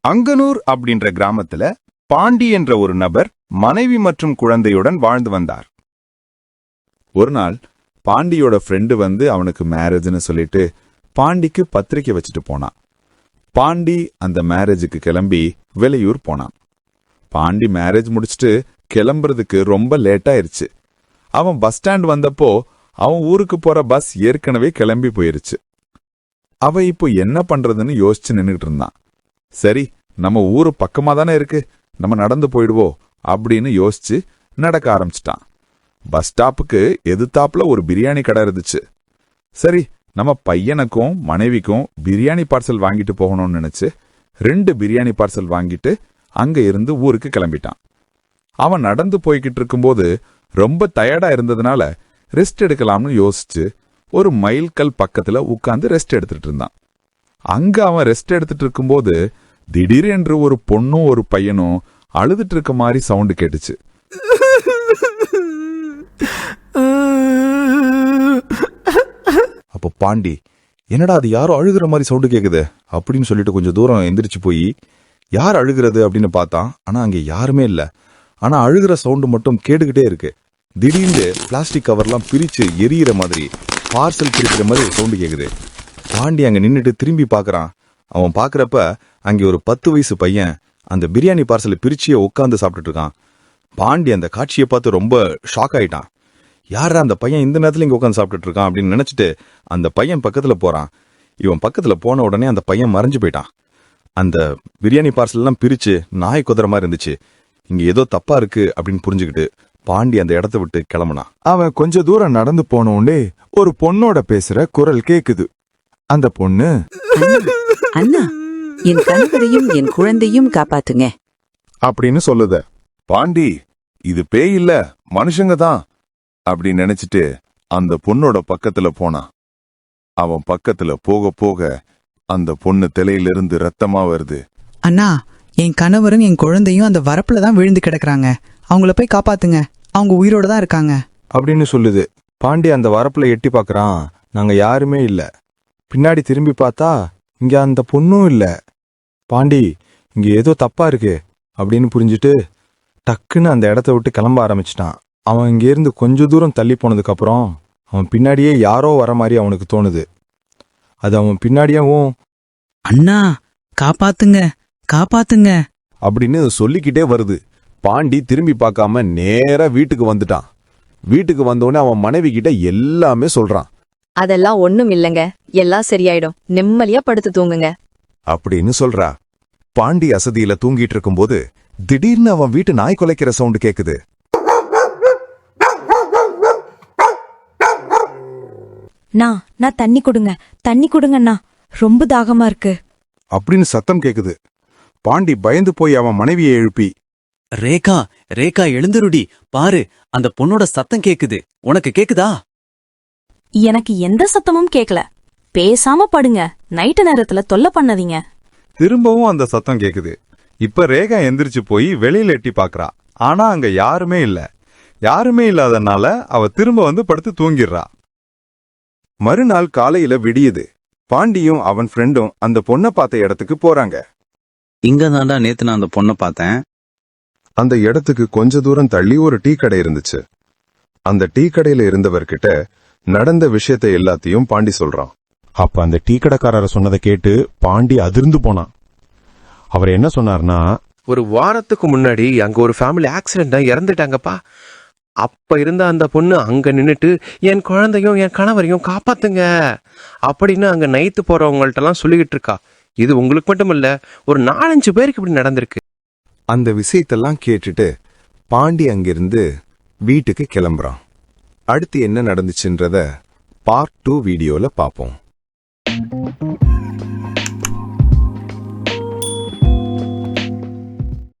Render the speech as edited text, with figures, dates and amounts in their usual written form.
அங்கனூர் அப்படின்ற கிராமத்துல பாண்டி என்ற ஒரு நபர் மனைவி மற்றும் குழந்தையுடன் வாழ்ந்து வந்தார். ஒரு நாள் பாண்டியோட ஃப்ரெண்டு வந்து அவனுக்கு மேரேஜ்னு சொல்லிட்டு பாண்டிக்கு பத்திரிக்கை வச்சுட்டு போனான். பாண்டி அந்த மேரேஜுக்கு கிளம்பி வெளியூர் போனான். பாண்டி மேரேஜ் முடிச்சுட்டு கிளம்புறதுக்கு ரொம்ப லேட்டாயிருச்சு. அவன் பஸ் ஸ்டாண்ட் வந்தப்போ அவன் ஊருக்கு போற பஸ் ஏற்கனவே கிளம்பி போயிருச்சு. அவன் இப்போ என்ன பண்றதுன்னு யோசிச்சு நின்னுட்டு இருந்தான். சரி, நம்ம ஊரு பக்கமா தானே இருக்கு, நம்ம நடந்து போயிடுவோம் அப்படின்னு யோசிச்சு நடக்க ஆரம்பிச்சிட்டான். பஸ் ஸ்டாப்புக்கு எதிர்த்தாப்புல ஒரு பிரியாணி கடை இருந்துச்சு. சரி, நம்ம பையனுக்கும் மனைவிக்கும் பிரியாணி பார்சல் வாங்கிட்டு போகணும்னு நினைச்சு 2 பிரியாணி பார்சல் வாங்கிட்டு அங்க இருந்து ஊருக்கு கிளம்பிட்டான். அவன் நடந்து போய்கிட்டு இருக்கும்போது ரொம்ப டயர்டா இருந்ததுனால ரெஸ்ட் எடுக்கலாம்னு யோசிச்சு ஒரு மைல்கல் பக்கத்துல உட்கார்ந்து ரெஸ்ட் எடுத்துட்டு இருந்தான். அங்க அவன் ரெஸ்ட் எடுத்துட்டு இருக்கும்போது திடீரென்று ஒரு பொண்ணும் ஒரு பையனும் அழுதுட்டு இருக்க மாதிரி சவுண்டு கேட்டுச்சு. அப்போ பாண்டி, என்னடா அது யாரோ அழுகிற மாதிரி சவுண்டு கேக்குது அப்படின்னு சொல்லிட்டு கொஞ்சம் தூரம் எந்திரிச்சு போய் யார் அழுகிறது அப்படின்னு பார்த்தான். ஆனா அங்க யாருமே இல்ல. ஆனா அழுகிற சவுண்டு மட்டும் கேட்டுக்கிட்டே இருக்கு. திடீர்னு பிளாஸ்டிக் கவர்லாம் பிரிச்சு எரியிற மாதிரி, பார்சல் பிரிக்கிற மாதிரி ஒரு சவுண்டு கேக்குது. பாண்டி அங்க நின்னுட்டு திரும்பி பாக்குறான். அவன் பாக்குறப்ப அங்கே ஒரு 10 வயசு பையன் அந்த பிரியாணி பார்சலை பிரிச்சியே உட்காந்து சாப்பிட்டுட்டு இருக்கான். பாண்டி அந்த காட்சியை பார்த்து ரொம்ப ஷாக் ஆயிட்டான். யாரா அந்த பையன் இந்த நேரத்துல இங்க உட்காந்து சாப்பிட்டுட்டு இருக்கான் அப்படின்னு நினைச்சிட்டு அந்த பையன் பக்கத்துல போறான். இவன் பக்கத்துல போன உடனே அந்த பையன் மறைஞ்சு போயிட்டான். அந்த பிரியாணி பார்சல் எல்லாம் பிரிச்சு நாய் குதிர மாதிரி இருந்துச்சு. இங்க ஏதோ தப்பா இருக்கு அப்படின்னு புரிஞ்சுக்கிட்டு பாண்டி அந்த இடத்த விட்டு கிளம்புனான். அவன் கொஞ்ச தூரம் நடந்து போன உடனே ஒரு பொண்ணோட பேசுற குரல் கேக்குது. அந்த பொண்ணு, அண்ணா, என் கணவரையும் என் குழந்தையும் காப்பாத்துங்க அப்படின்னு சொல்லுத. பாண்டி, இது பேய் இல்ல, மனுஷங்க தான் அப்படின்னு நினைச்சிட்டு அந்த பொண்ணோட பக்கத்துல போனான். அவன் பக்கத்துல போக போக அந்த பொண்ணு தலையிலிருந்து ரத்தமா வருது. அண்ணா, என் கணவரும் என் குழந்தையும் அந்த வரப்புல தான் விழுந்து கிடக்குறாங்க. அவங்கள போய் காப்பாத்துங்க, அவங்க உயிரோட தான் இருக்காங்க அப்படின்னு சொல்லுது. பாண்டி அந்த வரப்புல எட்டி பாக்குறான். நாங்க யாருமே இல்ல. பின்னாடி திரும்பி பார்த்தா இங்க அந்த பொண்ணும் இல்ல. பாண்டி, இங்க ஏதோ தப்பா இருக்கு அப்படின்னு புரிஞ்சுட்டு டக்குன்னு அந்த இடத்த விட்டு கிளம்ப ஆரம்பிச்சிட்டான். அவன் இங்க இருந்து கொஞ்ச தூரம் தள்ளி போனதுக்கு அப்புறம் அவன் பின்னாடியே யாரோ வர மாதிரி அவனுக்கு தோணுது. அது அவன் பின்னாடியவும் அண்ணா காப்பாத்துங்க காப்பாத்துங்க அப்படின்னு சொல்லிக்கிட்டே வருது. பாண்டி திரும்பி பார்க்காம நேரா வீட்டுக்கு வந்துட்டான். வீட்டுக்கு வந்தோடனே அவன் மனைவி கிட்ட எல்லாமே சொல்றான். அதெல்லாம் ஒண்ணும் இல்லங்க, எல்லாம் சரியாயிடும், நிம்மதியா படுத்து தூங்குங்க அப்படின்னு சொல்றா. பாண்டி அசதியில தூங்கிட்டு இருக்கும்போது திடீர்னு அவன் வீட்டு நாய் குலைக்கிற சவுண்டு கேக்குது. நான் தண்ணி கொடுங்கண்ணா, ரொம்ப தாகமா இருக்கு அப்படின்னு சத்தம் கேக்குது. பாண்டி பயந்து போய் அவன் மனைவியை எழுப்பி, ரேகா எழுந்துருடி, பாரு, அந்த பொண்ணோட சத்தம் கேக்குது, உனக்கு கேக்குதா? எனக்கு எந்த சத்தமும் கேக்கல, பேசாம படுங்க, நைட்டு நேரத்துல தொல்லை பண்ணாதீங்க. திரும்பவும் அந்த சத்தம் கேக்குது. இப்ப ரேகா எந்திரிச்சு போய் வெளியில எட்டி பாக்குறா. ஆனா அங்க யாருமே இல்ல. யாருமே இல்லாதனால அவ திரும்ப வந்து படுத்து தூங்கிடுறா. மறுநாள் காலையில விடியுது. பாண்டியும் அவன் ஃப்ரெண்டும் அந்த பொண்ணை பார்த்த இடத்துக்கு போறாங்க. இங்க தாண்டா நேத்து நான் அந்த பொண்ணை பார்த்தேன். அந்த இடத்துக்கு கொஞ்ச தூரம் தள்ளி ஒரு டீ கடை இருந்துச்சு. அந்த டீ கடையில இருந்தவர்கிட்ட நடந்த விஷயத்தை எல்லாத்தையும் பாண்டி சொல்றான். அப்ப அந்த டீ கடைக்காரரை சொன்னதை கேட்டு பாண்டி அதிர்ந்து போனான். அவர் என்ன சொன்னார்னா, ஒரு வாரத்துக்கு முன்னாடி அங்க ஒரு ஃபேமிலி ஆக்சிடென்ட் இறந்துட்டாங்கப்பா. அப்ப இருந்த அந்த பொண்ணு அங்க நின்னுட்டு என் குழந்தையும் என் கணவரையும் காப்பாத்துங்க அப்படின்னு அங்க நைட்டு போறவங்கள்ட்ட எல்லாம் சொல்லிக்கிட்டு இருக்கா. இது உங்களுக்கு மட்டும் இல்ல, ஒரு 4-5 பேருக்கு இப்படி நடந்திருக்கு. அந்த விஷயத்தெல்லாம் கேட்டுட்டு பாண்டி அங்கிருந்து வீட்டுக்கு கிளம்புறான். அடுத்து என்ன நடந்துச்சுன்றத பார்ட் 2 வீடியோல பாப்போம்.